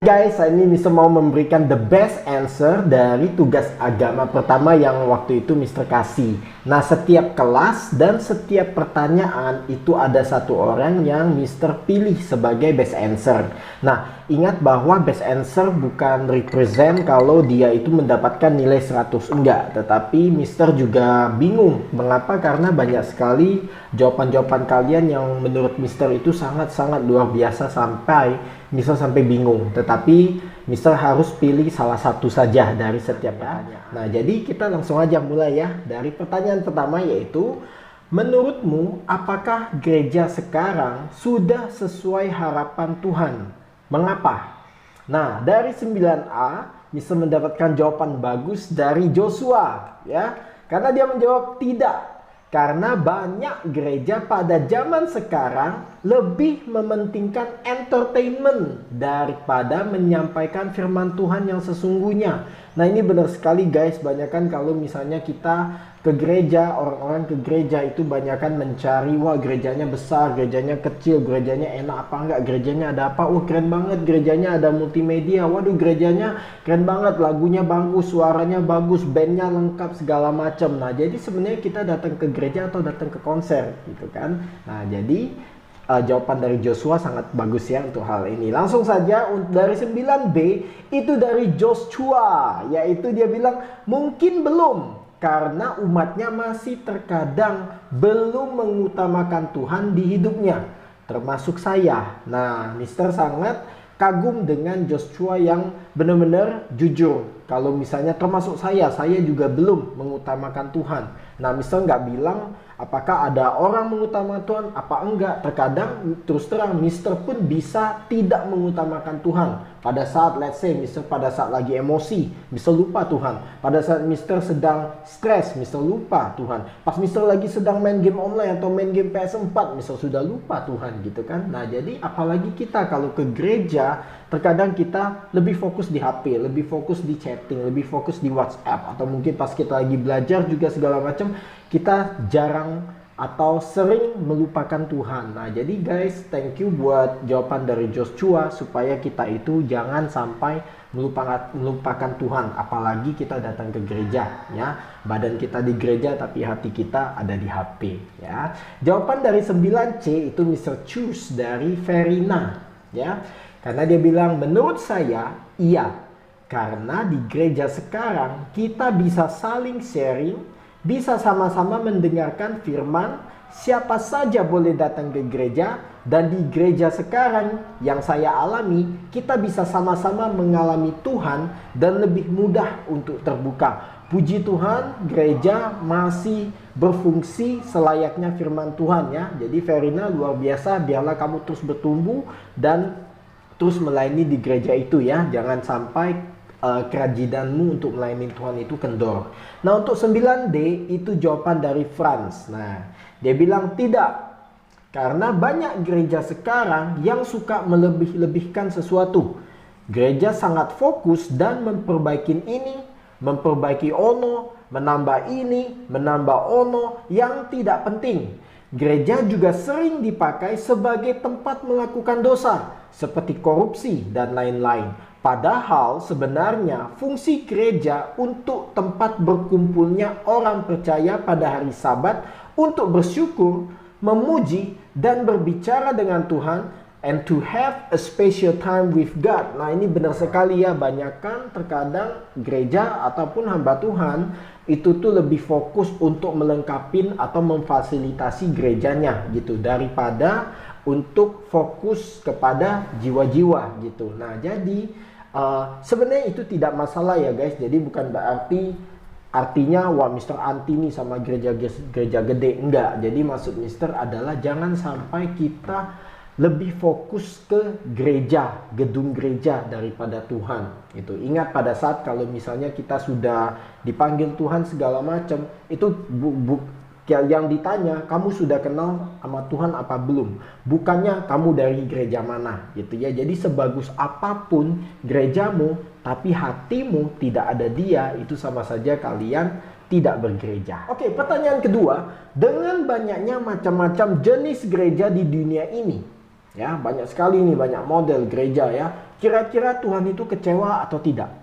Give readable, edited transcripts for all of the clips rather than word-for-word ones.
Guys, saya ini Mister mau memberikan the best answer dari tugas agama pertama yang waktu itu Mister kasih. Nah, setiap kelas dan setiap pertanyaan itu ada satu orang yang Mister pilih sebagai best answer. Nah, ingat bahwa best answer bukan represent kalau dia itu mendapatkan nilai 100, enggak. Tetapi Mister juga bingung. Mengapa? Karena banyak sekali jawaban-jawaban kalian yang menurut Mister itu sangat-sangat luar biasa sampai Mister sampai bingung. Tetapi Mister harus pilih salah satu saja dari setiap pertanyaan. Nah, jadi kita langsung aja mulai ya. Dari pertanyaan pertama yaitu, menurutmu apakah gereja sekarang sudah sesuai harapan Tuhan? Mengapa? Nah, dari 9A Mister mendapatkan jawaban bagus dari Joshua ya. Karena dia menjawab tidak. Karena banyak gereja pada zaman sekarang lebih mementingkan entertainment daripada menyampaikan firman Tuhan yang sesungguhnya. Nah, ini benar sekali guys. Banyakan kalau misalnya kita ke gereja, orang-orang ke gereja itu banyakan mencari, wah gerejanya besar, gerejanya kecil, gerejanya enak apa enggak, gerejanya ada apa, oh keren banget, gerejanya ada multimedia, waduh gerejanya keren banget, lagunya bagus, suaranya bagus, bandnya lengkap segala macam. Nah, jadi sebenarnya kita datang ke gereja atau datang ke konser gitu kan. Nah, jadi jawaban dari Joshua sangat bagus ya untuk hal ini. Langsung saja dari 9B itu dari Joshua, yaitu dia bilang mungkin belum, karena umatnya masih terkadang belum mengutamakan Tuhan di hidupnya, termasuk saya. Nah, Mister sangat kagum dengan Joshua yang benar-benar jujur. Kalau misalnya termasuk saya juga belum mengutamakan Tuhan. Nah, Mister nggak bilang apakah ada orang mengutamakan Tuhan apa enggak. Terkadang terus terang Mister pun bisa tidak mengutamakan Tuhan. Pada saat let's say Mister pada saat lagi emosi, Mister lupa Tuhan. Pada saat Mister sedang stres, Mister lupa Tuhan. Pas Mister lagi sedang main game online atau main game PS4, Mister sudah lupa Tuhan gitu kan. Nah, jadi apalagi kita kalau ke gereja, terkadang kita lebih fokus di HP, lebih fokus di chatting, lebih fokus di WhatsApp, atau mungkin pas kita lagi belajar juga segala macam, kita jarang atau sering melupakan Tuhan. Nah, jadi guys, thank you buat jawaban dari Joshua supaya kita itu jangan sampai melupakan Tuhan, apalagi kita datang ke gereja ya. Badan kita di gereja tapi hati kita ada di HP ya. Jawaban dari 9C itu Mr. Choose dari Verina ya. Karena dia bilang menurut saya iya. Karena di gereja sekarang kita bisa saling sharing, bisa sama-sama mendengarkan firman, siapa saja boleh datang ke gereja, dan di gereja sekarang yang saya alami, kita bisa sama-sama mengalami Tuhan dan lebih mudah untuk terbuka. Puji Tuhan, gereja masih berfungsi selayaknya firman Tuhan ya. Jadi Verina luar biasa, biarlah kamu terus bertumbuh dan terus melayani di gereja itu ya. Jangan sampai kerajidanmu untuk melayani Tuhan itu kendor. Nah, untuk 9D itu jawaban dari Franz. Nah, dia bilang tidak. Karena banyak gereja sekarang yang suka melebih-lebihkan sesuatu. Gereja sangat fokus dan memperbaiki ini, memperbaiki ono, menambah ini, menambah ono yang tidak penting. Gereja juga sering dipakai sebagai tempat melakukan dosa, seperti korupsi dan lain-lain. Padahal sebenarnya fungsi gereja untuk tempat berkumpulnya orang percaya pada hari Sabat untuk bersyukur, memuji, dan berbicara dengan Tuhan, and to have a special time with God. Nah, ini benar sekali ya, banyakkan terkadang gereja ataupun hamba Tuhan itu tuh lebih fokus untuk melengkapi atau memfasilitasi gerejanya gitu, daripada untuk fokus kepada jiwa-jiwa gitu. Nah, jadi sebenarnya itu tidak masalah ya guys. Jadi bukan berarti artinya wah Mister anti nih sama gereja gede, enggak. Jadi maksud Mister adalah jangan sampai kita lebih fokus ke gereja, gedung gereja daripada Tuhan. Itu ingat pada saat kalau misalnya kita sudah dipanggil Tuhan segala macam, itu yang ditanya, kamu sudah kenal sama Tuhan apa belum? Bukannya kamu dari gereja mana gitu ya. Jadi sebagus apapun gerejamu, tapi hatimu tidak ada Dia, itu sama saja kalian tidak bergereja. Oke, pertanyaan kedua, dengan banyaknya macam-macam jenis gereja di dunia ini, ya banyak sekali nih, banyak model gereja ya. Kira-kira Tuhan itu kecewa atau tidak?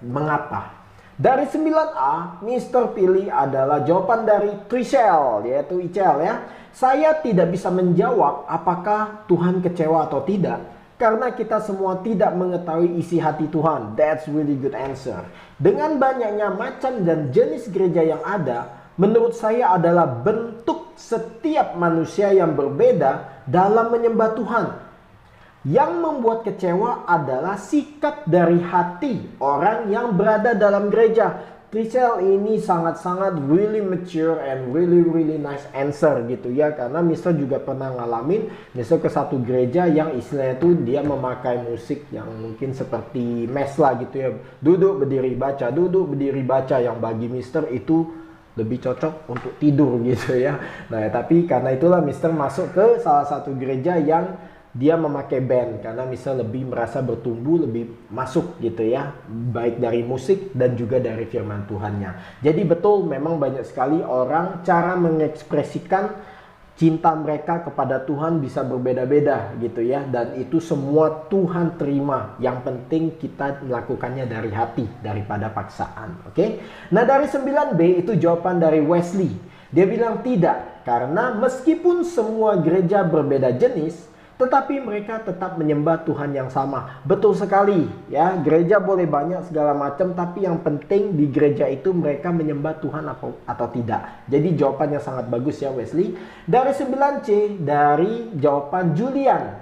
Mengapa? Dari 9A, Mister pilih adalah jawaban dari Trishel, yaitu Ichel ya. Saya tidak bisa menjawab apakah Tuhan kecewa atau tidak, karena kita semua tidak mengetahui isi hati Tuhan. That's really good answer. Dengan banyaknya macam dan jenis gereja yang ada, menurut saya adalah bentuk setiap manusia yang berbeda dalam menyembah Tuhan. Yang membuat kecewa adalah sikap dari hati orang yang berada dalam gereja. Trishel ini sangat-sangat really mature and really nice answer gitu ya. Karena Mister juga pernah ngalamin Mister ke satu gereja yang istilahnya itu dia memakai musik yang mungkin seperti mes lah gitu ya. Duduk berdiri baca, duduk berdiri baca, yang bagi Mister itu lebih cocok untuk tidur gitu ya. Nah tapi karena itulah Mister masuk ke salah satu gereja yang dia memakai band, karena Mister lebih merasa bertumbuh, lebih masuk gitu ya, baik dari musik dan juga dari firman Tuhannya. Jadi betul, memang banyak sekali orang cara mengekspresikan cinta mereka kepada Tuhan bisa berbeda-beda gitu ya. Dan itu semua Tuhan terima. Yang penting kita melakukannya dari hati daripada paksaan. Oke? Nah dari 9B itu jawaban dari Wesley. Dia bilang tidak. Karena meskipun semua gereja berbeda jenis, tetapi mereka tetap menyembah Tuhan yang sama. Betul sekali ya, gereja boleh banyak segala macam, tapi yang penting di gereja itu mereka menyembah Tuhan atau tidak. Jadi jawabannya sangat bagus ya Wesley. Dari 9C, dari jawaban Julian.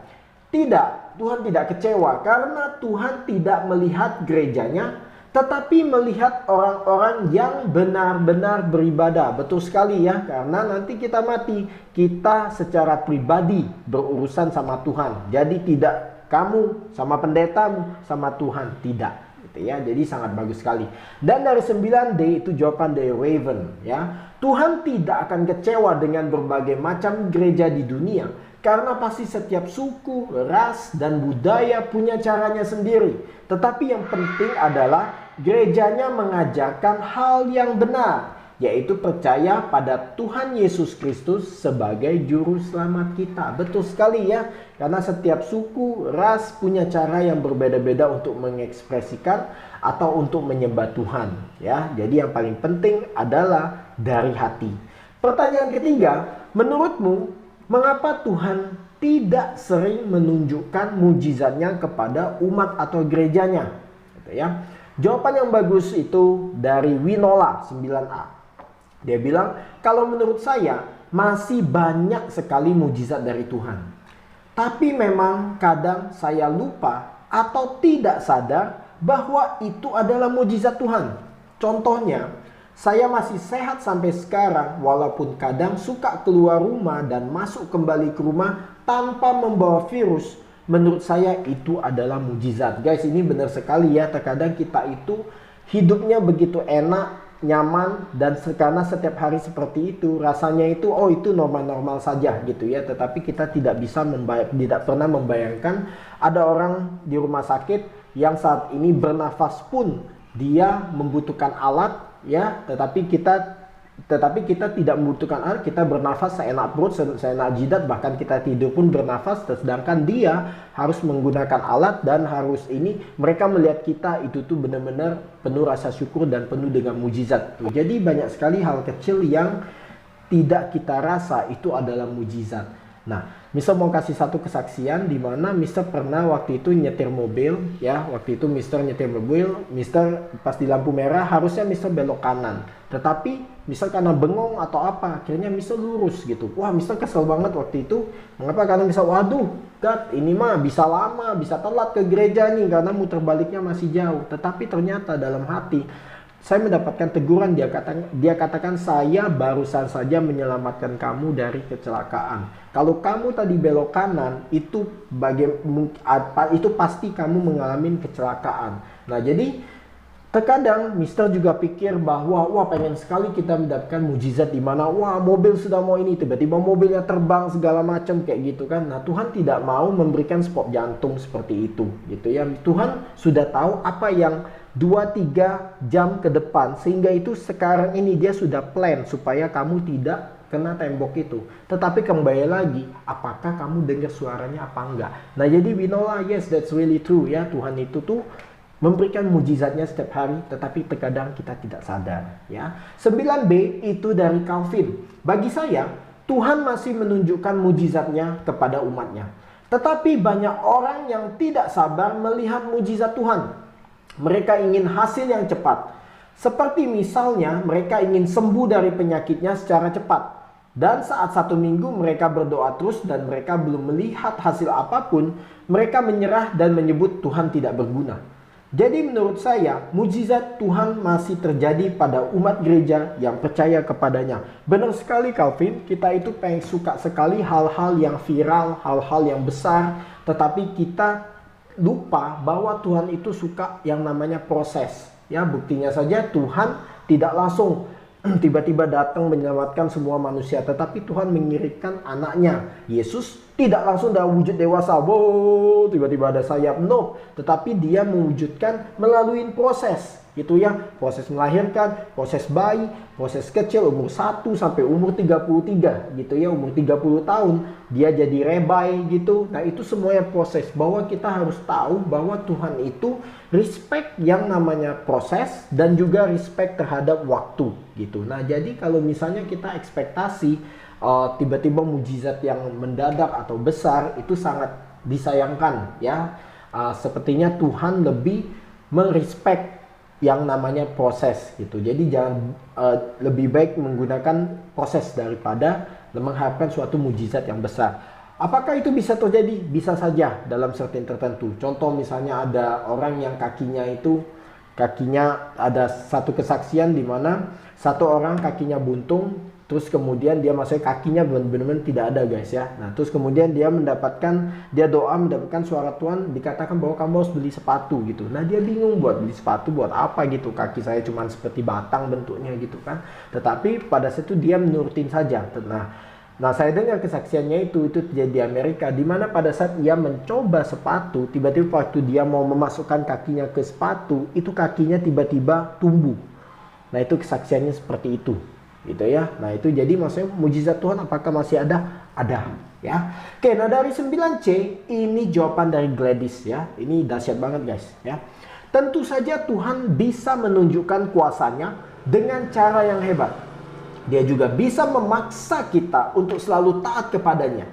Tidak, Tuhan tidak kecewa karena Tuhan tidak melihat gerejanya, tetapi melihat orang-orang yang benar-benar beribadah. Betul sekali ya, karena nanti kita mati, kita secara pribadi berurusan sama Tuhan. Jadi tidak kamu sama pendetamu, sama Tuhan, tidak. Gitu ya. Jadi sangat bagus sekali. Dan dari 9D itu jawaban dari Raven ya. Tuhan tidak akan kecewa dengan berbagai macam gereja di dunia, karena pasti setiap suku, ras, dan budaya punya caranya sendiri. Tetapi yang penting adalah gerejanya mengajarkan hal yang benar, yaitu percaya pada Tuhan Yesus Kristus sebagai juru selamat kita. Betul sekali ya, karena setiap suku, ras punya cara yang berbeda-beda untuk mengekspresikan atau untuk menyembah Tuhan ya. Jadi yang paling penting adalah dari hati. Pertanyaan ketiga, menurutmu mengapa Tuhan tidak sering menunjukkan mujizatnya kepada umat atau gerejanya? Gitu ya. Jawaban yang bagus itu dari Winola 9A. Dia bilang, kalau menurut saya masih banyak sekali mujizat dari Tuhan. Tapi memang kadang saya lupa atau tidak sadar bahwa itu adalah mujizat Tuhan. Contohnya, saya masih sehat sampai sekarang walaupun kadang suka keluar rumah dan masuk kembali ke rumah tanpa membawa virus. Menurut saya itu adalah mujizat. Guys, ini benar sekali ya. Terkadang kita itu hidupnya begitu enak, nyaman, dan karena setiap hari seperti itu, rasanya itu oh itu normal-normal saja gitu ya. Tetapi kita tidak pernah membayangkan ada orang di rumah sakit yang saat ini bernafas pun dia membutuhkan alat ya, tetapi kita tidak membutuhkan alat, kita bernafas seenak perut, seenak jidat, bahkan kita tidur pun bernafas, sedangkan dia harus menggunakan alat dan harus ini. Mereka melihat kita itu tuh benar-benar penuh rasa syukur dan penuh dengan mujizat. Jadi banyak sekali hal kecil yang tidak kita rasa itu adalah mujizat. Nah, Mister mau kasih satu kesaksian di mana Mister pernah waktu itu nyetir mobil ya. Waktu itu Mister nyetir mobil, Mister pas di lampu merah harusnya Mister belok kanan. Tetapi Mister karena bengong atau apa, akhirnya Mister lurus gitu. Wah, Mister kesel banget waktu itu. Mengapa? Karena Mister, waduh, God, ini mah bisa lama, bisa telat ke gereja nih karena muter baliknya masih jauh. Tetapi ternyata dalam hati saya mendapatkan teguran. Dia katakan saya barusan saja menyelamatkan kamu dari kecelakaan. Kalau kamu tadi belok kanan, itu pasti kamu mengalami kecelakaan. Nah, jadi terkadang Mister juga pikir bahwa wah pengen sekali kita mendapatkan mujizat di mana wah mobil sudah mau ini, tiba-tiba mobilnya terbang segala macam kayak gitu kan. Nah, Tuhan tidak mau memberikan spot jantung seperti itu gitu ya. Tuhan sudah tahu apa yang 2-3 jam ke depan, sehingga itu sekarang ini dia sudah plan supaya kamu tidak kena tembok itu. Tetapi kembali lagi, apakah kamu dengar suaranya apa enggak? Nah, jadi we know lah, yes, that's really true ya. Tuhan itu tuh memberikan mujizatnya setiap hari, tetapi terkadang kita tidak sadar ya. 9B itu dari Calvin. Bagi saya, Tuhan masih menunjukkan mujizatnya kepada umatnya. Tetapi banyak orang yang tidak sabar melihat mujizat Tuhan. Mereka ingin hasil yang cepat. Seperti misalnya mereka ingin sembuh dari penyakitnya secara cepat. Dan saat 1 minggu mereka berdoa terus dan mereka belum melihat hasil apapun, mereka menyerah dan menyebut Tuhan tidak berguna. Jadi menurut saya, mujizat Tuhan masih terjadi pada umat gereja yang percaya kepadanya. Benar sekali Calvin, kita itu pengen suka sekali hal-hal yang viral, hal-hal yang besar. Tetapi kita lupa bahwa Tuhan itu suka yang namanya proses. Ya, buktinya saja Tuhan tidak langsung tiba-tiba datang menyelamatkan semua manusia, tetapi Tuhan mengirimkan anaknya Yesus tidak langsung dalam wujud dewasa, wow, tiba-tiba ada sayap, no, tetapi dia mewujudkan melalui proses, gitu ya, proses melahirkan, proses bayi, proses kecil umur 1 sampai umur 33, gitu ya, umur 30 tahun dia jadi rebai gitu. Nah, itu semuanya proses, bahwa kita harus tahu bahwa Tuhan itu respect yang namanya proses dan juga respect terhadap waktu gitu. Nah, jadi kalau misalnya kita ekspektasi tiba-tiba mujizat yang mendadak atau besar, itu sangat disayangkan ya. Sepertinya Tuhan lebih merespek yang namanya proses gitu. Jadi jangan lebih baik menggunakan proses daripada mengharapkan suatu mujizat yang besar. Apakah itu bisa terjadi? Bisa saja dalam certain tertentu. Contoh misalnya ada orang yang kakinya ada satu kesaksian di mana satu orang kakinya buntung, terus kemudian dia maksudnya kakinya benar-benar tidak ada guys ya. Nah, terus kemudian dia doa mendapatkan suara Tuhan, dikatakan bahwa kamu harus beli sepatu gitu. Nah, dia bingung buat beli sepatu buat apa gitu, kaki saya cuma seperti batang bentuknya gitu kan. Tetapi pada saat itu dia menurutin saja. Nah, saya dengar kesaksiannya itu terjadi di Amerika, di mana pada saat ia mencoba sepatu, tiba-tiba waktu dia mau memasukkan kakinya ke sepatu, itu kakinya tiba-tiba tumbuh. Nah, itu kesaksiannya seperti itu. Gitu ya. Nah, itu jadi maksudnya mujizat Tuhan apakah masih ada? Ada ya. Oke, nah dari 9C ini jawaban dari Gladys ya. Ini dahsyat banget guys ya. Tentu saja Tuhan bisa menunjukkan kuasanya dengan cara yang hebat. Dia juga bisa memaksa kita untuk selalu taat kepadanya.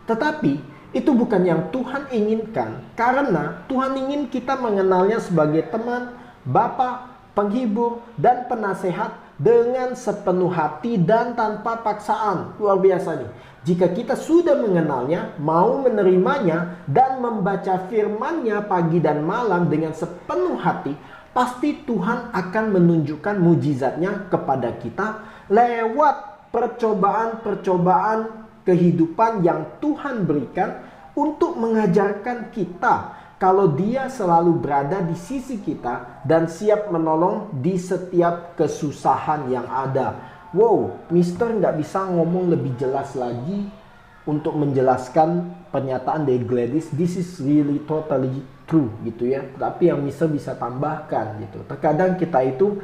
Tetapi itu bukan yang Tuhan inginkan, karena Tuhan ingin kita mengenalnya sebagai teman, Bapa, penghibur, dan penasehat dengan sepenuh hati dan tanpa paksaan. Luar biasa nih. Jika kita sudah mengenalnya, mau menerimanya, dan membaca firman-Nya pagi dan malam dengan sepenuh hati, pasti Tuhan akan menunjukkan mujizatnya kepada kita lewat percobaan-percobaan kehidupan yang Tuhan berikan untuk mengajarkan kita kalau Dia selalu berada di sisi kita dan siap menolong di setiap kesusahan yang ada. Wow, Mister nggak bisa ngomong lebih jelas lagi untuk menjelaskan pernyataan dari Gladys. This is really totally true gitu ya. Tapi yang Mister bisa tambahkan gitu. Terkadang kita itu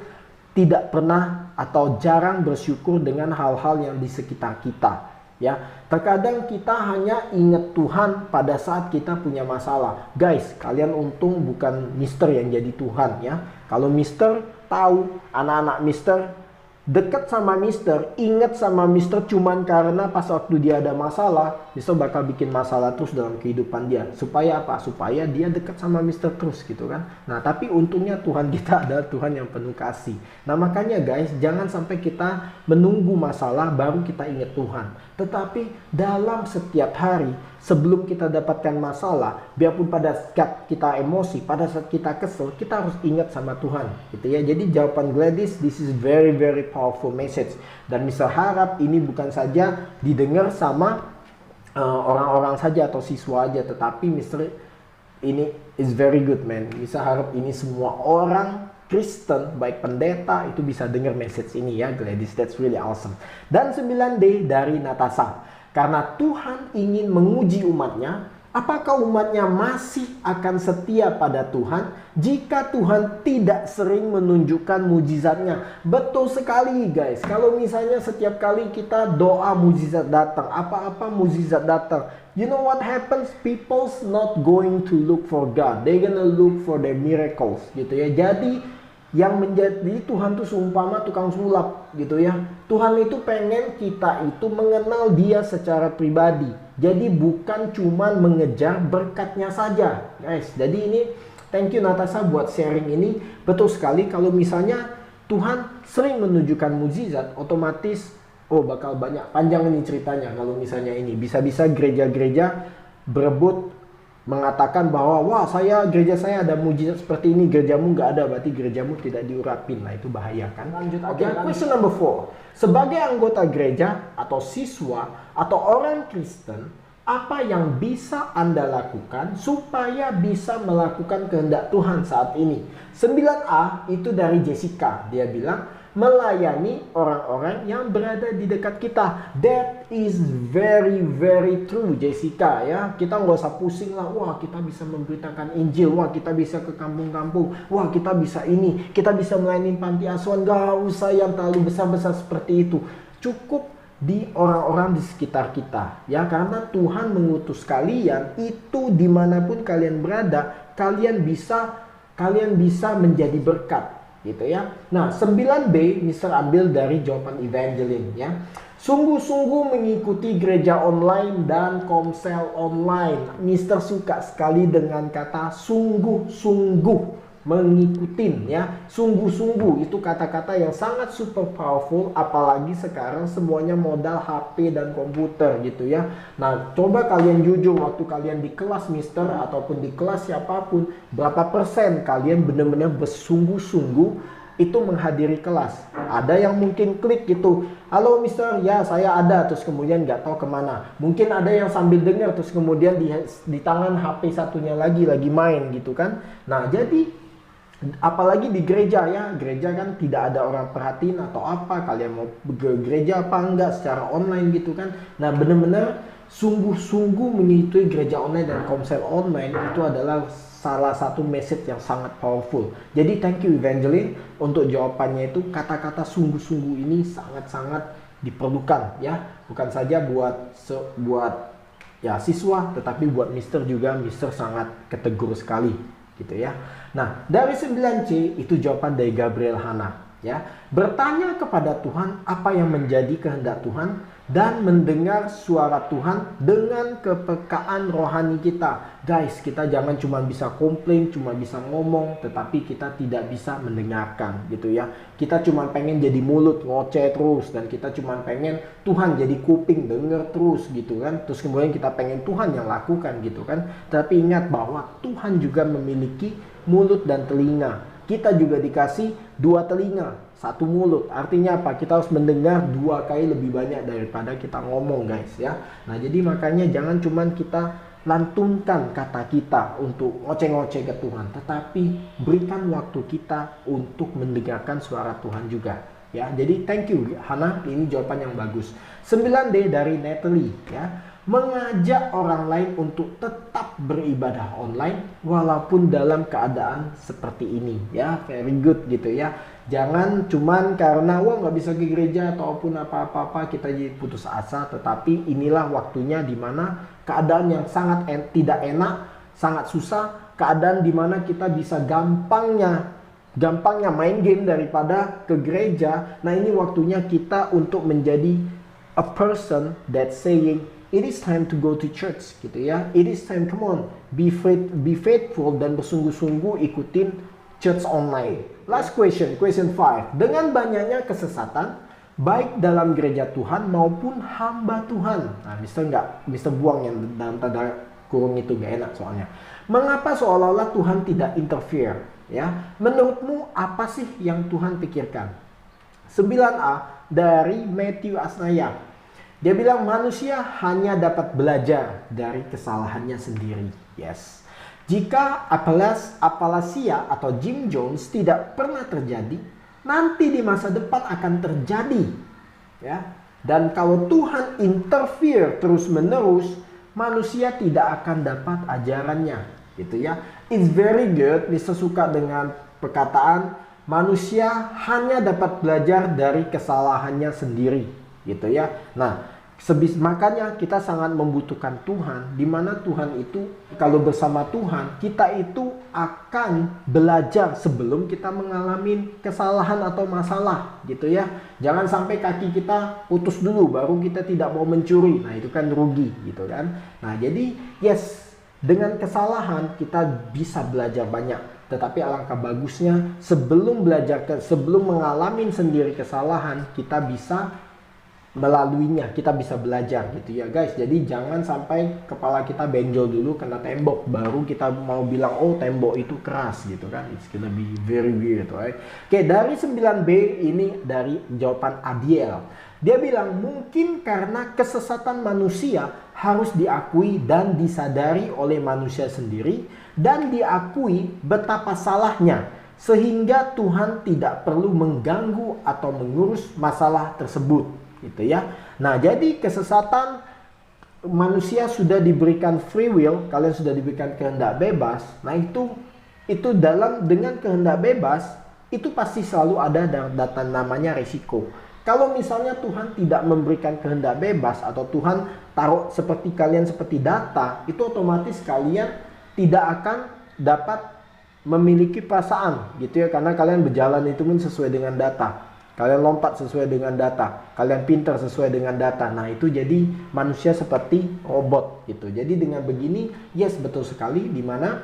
tidak pernah atau jarang bersyukur dengan hal-hal yang di sekitar kita. Ya, terkadang kita hanya ingat Tuhan pada saat kita punya masalah. Guys, kalian untung bukan Mister yang jadi Tuhan ya. Kalau Mister tahu anak-anak Mister dekat sama Mister, ingat sama Mister cuman karena pas waktu dia ada masalah, Mister bakal bikin masalah terus dalam kehidupan dia. Supaya apa? Supaya dia dekat sama Mister terus gitu kan. Nah, tapi untungnya Tuhan kita adalah Tuhan yang penuh kasih. Nah, makanya guys, jangan sampai kita menunggu masalah baru kita ingat Tuhan. Tetapi dalam setiap hari sebelum kita dapatkan masalah, biarpun pada saat kita emosi, pada saat kita kesel, kita harus ingat sama Tuhan gitu ya. Jadi jawaban Gladys, this is very very powerful message. Dan Mister harap ini bukan saja didengar sama orang-orang saja atau siswa aja, tetapi Mister ini is very good man. Mister harap ini semua orang Kristen, baik pendeta, itu bisa dengar message ini ya Gladys. That's really awesome. Dan 9D dari Natasha. Karena Tuhan ingin menguji umatnya, Apakah umatnya masih akan setia pada Tuhan jika Tuhan tidak sering menunjukkan mujizatnya? Betul sekali guys. Kalau misalnya setiap kali kita doa mujizat datang, apa-apa mujizat datang, you know what happens? People's not going to look for God. They're gonna look for their miracles gitu ya. Jadi yang menjadi Tuhan tuh seumpama tukang sulap gitu ya. Tuhan itu pengen kita itu mengenal dia secara pribadi. Jadi bukan cuman mengejar berkatnya saja guys. Jadi ini thank you Natasha buat sharing ini. Betul sekali, kalau misalnya Tuhan sering menunjukkan mujizat, otomatis bakal banyak, panjang ini ceritanya. Kalau misalnya ini bisa-bisa gereja-gereja berebut mengatakan bahwa wah gereja saya ada mujizat seperti ini, gerejamu nggak ada, berarti gerejamu tidak diurapin. Nah itu bahaya kan. Lanjut aja. Question number 4. Sebagai anggota gereja atau siswa atau orang Kristen, apa yang bisa Anda lakukan supaya bisa melakukan kehendak Tuhan saat ini? 9A itu dari Jessica. Dia bilang, melayani orang-orang yang berada di dekat kita. That is very very true Jessica ya. Kita nggak usah pusing lah, wah kita bisa memberitakan Injil, wah kita bisa ke kampung-kampung, wah kita bisa ini, kita bisa melayani panti asuhan. Gak usah yang terlalu besar-besar seperti itu. Cukup di orang-orang di sekitar kita ya, karena Tuhan mengutus kalian itu dimanapun kalian berada, kalian bisa menjadi berkat gitu ya. Nah 9B Mister ambil dari jawaban Evangeline ya. Sungguh-sungguh mengikuti gereja online dan komsel online. Mister suka sekali dengan kata sungguh-sungguh mengikutin ya. Sungguh-sungguh itu kata-kata yang sangat super powerful, apalagi sekarang semuanya modal HP dan komputer gitu ya. Nah coba kalian jujur, waktu kalian di kelas Mister ataupun di kelas siapapun, berapa persen kalian benar-benar bersungguh-sungguh itu menghadiri kelas? Ada yang mungkin klik gitu, halo Mister, ya saya ada, terus kemudian nggak tahu kemana. Mungkin ada yang sambil dengar terus kemudian di tangan HP satunya lagi main gitu kan. Nah jadi apalagi di gereja ya, gereja kan tidak ada orang perhatiin atau apa, kalian mau ke gereja apa enggak secara online gitu kan. Nah benar-benar sungguh-sungguh mengikuti gereja online dan komsel online itu adalah salah satu message yang sangat powerful. Jadi thank you Evangeline untuk jawabannya itu. Kata-kata sungguh-sungguh ini sangat-sangat diperlukan ya, bukan saja buat ya siswa, tetapi buat Mister juga. Mister sangat ketegur sekali gitu ya. Nah dari 9C itu jawaban dari Gabriel Hana ya. Bertanya kepada Tuhan apa yang menjadi kehendak Tuhan dan mendengar suara Tuhan dengan kepekaan rohani kita. Guys, kita jangan cuma bisa komplain, cuma bisa ngomong, tetapi kita tidak bisa mendengarkan gitu ya. Kita cuma pengen jadi mulut ngoceh terus, dan kita cuma pengen Tuhan jadi kuping denger terus gitu kan. Terus kemudian kita pengen Tuhan yang lakukan gitu kan. Tapi ingat bahwa Tuhan juga memiliki mulut dan telinga. Kita juga dikasih 2 telinga, 1 mulut. Artinya apa? Kita harus mendengar 2 kali lebih banyak daripada kita ngomong guys ya. Nah jadi makanya jangan cuman kita lantunkan kata kita untuk ngoceh-ngoceh ke Tuhan, tetapi berikan waktu kita untuk mendengarkan suara Tuhan juga ya. Jadi thank you Hana, ini jawaban yang bagus. 9D dari Natalie ya. Mengajak orang lain untuk tetap beribadah online walaupun dalam keadaan seperti ini ya. Very good gitu ya. Jangan cuman karena nggak bisa ke gereja ataupun apa-apa kita jadi putus asa, tetapi inilah waktunya dimana keadaan yang sangat tidak enak, sangat susah, keadaan dimana kita bisa gampangnya main game daripada ke gereja. Nah ini waktunya kita untuk menjadi a person that saying it is time to go to church gitu ya. It is time, come on, be faithful dan bersungguh-sungguh ikutin church online. Last question 5. Dengan banyaknya kesesatan baik dalam gereja Tuhan maupun hamba Tuhan. Nah, Mister buang yang dalam tanda kurung itu, gak enak soalnya. Mengapa seolah-olah Tuhan tidak interfere? Ya, menurutmu apa sih yang Tuhan pikirkan? 9A dari Matthew Asnaya. Dia bilang manusia hanya dapat belajar dari kesalahannya sendiri. Yes. Jika apalasia atau Jim Jones tidak pernah terjadi, nanti di masa depan akan terjadi. Ya. Dan kalau Tuhan interfere terus-menerus, manusia tidak akan dapat ajarannya, gitu ya. It's very good. Mister suka dengan perkataan manusia hanya dapat belajar dari kesalahannya sendiri, gitu ya. Nah, makanya kita sangat membutuhkan Tuhan, di mana Tuhan itu, kalau bersama Tuhan, kita itu akan belajar sebelum kita mengalami kesalahan atau masalah, gitu ya. Jangan sampai kaki kita putus dulu baru kita tidak mau mencuri. Nah, itu kan rugi, gitu kan. Nah, jadi yes, dengan kesalahan kita bisa belajar banyak. Tetapi alangkah bagusnya sebelum mengalami sendiri kesalahan, kita bisa melaluinya, kita bisa belajar, gitu ya guys. Jadi jangan sampai kepala kita benjol dulu kena tembok baru kita mau bilang oh tembok itu keras, gitu kan. It's gonna be very weird, right? Oke, dari 9B ini dari jawaban Adiel. Dia bilang mungkin karena kesesatan manusia harus diakui dan disadari oleh manusia sendiri dan diakui betapa salahnya, sehingga Tuhan tidak perlu mengganggu atau mengurus masalah tersebut, gitu ya. Nah, jadi kesesatan manusia sudah diberikan free will, kalian sudah diberikan kehendak bebas. Nah, itu dengan kehendak bebas itu pasti selalu ada data namanya resiko. Kalau misalnya Tuhan tidak memberikan kehendak bebas atau Tuhan taruh seperti kalian seperti data, itu otomatis kalian tidak akan dapat memiliki perasaan, gitu ya, karena kalian berjalan itu pun sesuai dengan data. Kalian lompat sesuai dengan data, kalian pintar sesuai dengan data. Nah, itu jadi manusia seperti robot, gitu. Jadi dengan begini, yes, betul sekali, dimana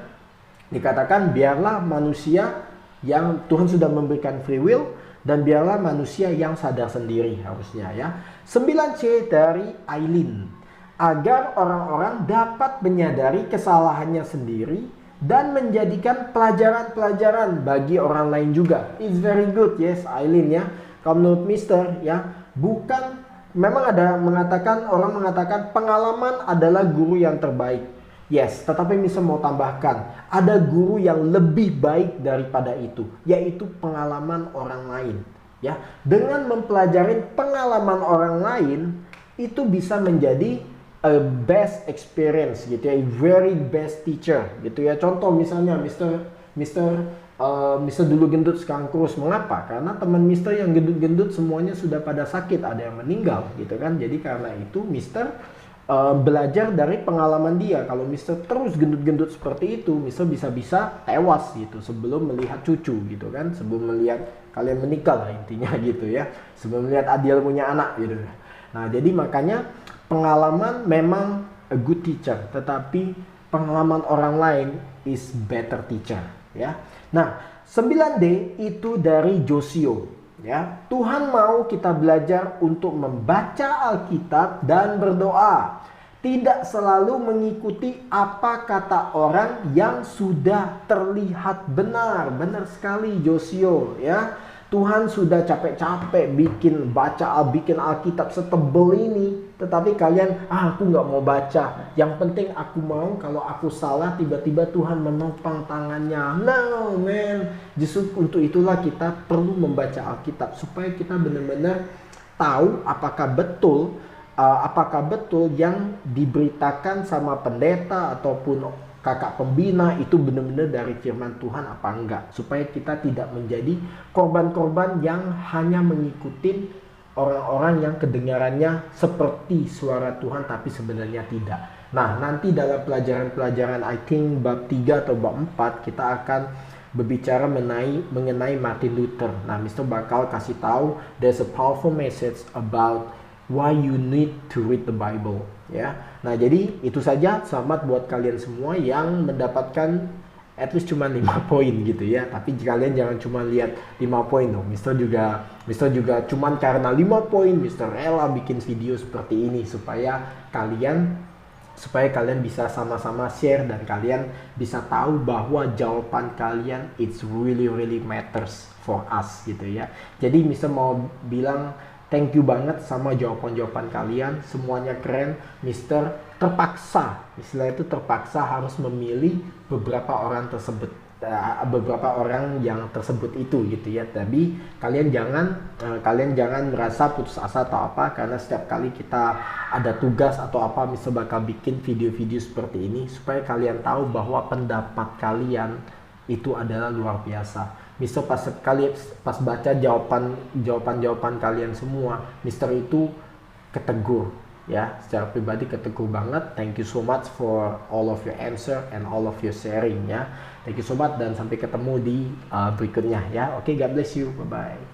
dikatakan biarlah manusia yang Tuhan sudah memberikan free will, dan biarlah manusia yang sadar sendiri harusnya ya. 9C dari Aileen. Agar orang-orang dapat menyadari kesalahannya sendiri dan menjadikan pelajaran-pelajaran bagi orang lain juga. It's very good, yes, Aileen ya. Kalau menurut Mister ya, bukan, memang ada orang mengatakan pengalaman adalah guru yang terbaik. Yes, tetapi Mister mau tambahkan, ada guru yang lebih baik daripada itu, yaitu pengalaman orang lain. Ya, dengan mempelajari pengalaman orang lain, itu bisa menjadi a best experience, gitu ya, a very best teacher, gitu ya. Contoh misalnya Mister dulu gendut sekarang kurus. Mengapa? Karena teman Mister yang gendut-gendut semuanya sudah pada sakit, ada yang meninggal, gitu kan. Jadi karena itu Mister belajar dari pengalaman dia. Kalau Mister terus gendut-gendut seperti itu, Mister bisa-bisa tewas gitu sebelum melihat cucu, gitu kan. Sebelum melihat kalian menikah lah intinya, gitu ya. Sebelum melihat Adiel punya anak, gitu. Nah, jadi makanya pengalaman memang a good teacher, tetapi pengalaman orang lain is better teacher, ya. Nah, 9D itu dari Josio. Ya, Tuhan mau kita belajar untuk membaca Alkitab dan berdoa. Tidak selalu mengikuti apa kata orang yang sudah terlihat benar. Benar sekali Josio ya. Tuhan sudah capek-capek bikin Alkitab setebel ini, tetapi kalian, aku nggak mau baca. Yang penting aku mau kalau aku salah tiba-tiba Tuhan menopang tangannya. No man, justru untuk itulah kita perlu membaca Alkitab supaya kita benar-benar tahu apakah betul yang diberitakan sama pendeta ataupun kakak pembina itu benar-benar dari firman Tuhan apa enggak, supaya kita tidak menjadi korban-korban yang hanya mengikuti orang-orang yang kedengarannya seperti suara Tuhan tapi sebenarnya tidak. Nah, nanti dalam pelajaran-pelajaran I think bab 3 atau bab 4 kita akan berbicara mengenai Martin Luther. Nah, Mister bakal kasih tahu there's a powerful message about why you need to read the Bible, ya. Nah, jadi itu saja. Selamat buat kalian semua yang mendapatkan at least cuma 5 poin gitu ya. Tapi kalian jangan cuma lihat 5 poin dong. Mister juga cuman karena 5 poin Mister rela bikin video seperti ini supaya kalian bisa sama-sama share dan kalian bisa tahu bahwa jawaban kalian it's really matters for us gitu ya. Jadi Mister mau bilang thank you banget sama jawaban-jawaban kalian, semuanya keren. Mister terpaksa, istilah itu terpaksa harus memilih beberapa orang tersebut beberapa orang yang tersebut itu gitu ya. Tapi kalian jangan merasa putus asa atau apa, karena setiap kali kita ada tugas atau apa, misal bakal bikin video-video seperti ini supaya kalian tahu bahwa pendapat kalian itu adalah luar biasa. Misal pas baca jawaban kalian semua, Mister itu ketegur ya, secara pribadi ketegur banget. Thank you so much for all of your answer and all of your sharing ya. Thank you so much, dan sampai ketemu di berikutnya ya. Oke, God bless you, bye bye.